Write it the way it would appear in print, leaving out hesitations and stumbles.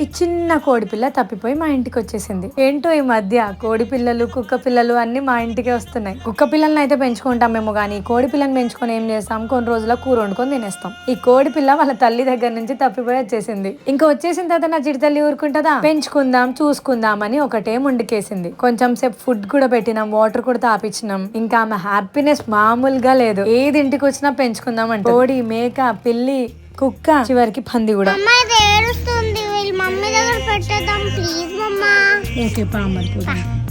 ఈ చిన్న కోడి పిల్ల తప్పిపోయి మా ఇంటికి వచ్చేసింది. ఏంటో ఈ మధ్య కోడి పిల్లలు కుక్క పిల్లలు అన్ని మా ఇంటికే వస్తున్నాయి. కుక్క పిల్లల్ని అయితే పెంచుకుంటామేమో గానీ కోడి పిల్లని పెంచుకొని ఏం చేస్తాం, కొన్ని రోజుల కూర వండుకొని తినేస్తాం. ఈ కోడి పిల్ల వాళ్ళ తల్లి దగ్గర నుంచి తప్పిపోయి వచ్చేసింది. ఇంకా వచ్చేసిన తర్వాత నా చిటి తల్లి ఊరుకుంటదా, పెంచుకుందాం చూసుకుందాం అని ఒకటే ముందుకేసింది. కొంచెం సేపు ఫుడ్ కూడా పెట్టినాం, వాటర్ కూడా తాపించినాం. ఇంకా ఆమె హ్యాపీనెస్ మామూలుగా లేదు. ఏది ఇంటికి వచ్చినా పెంచుకుందాం అంటే కోడి, మేక, పిల్లి, కుక్క, చివరికి పంది కూడా. మమ్మీ దగ్గర పెట్టేద్దాం ప్లీజ్ మమ్మా. ఓకే పా మరి.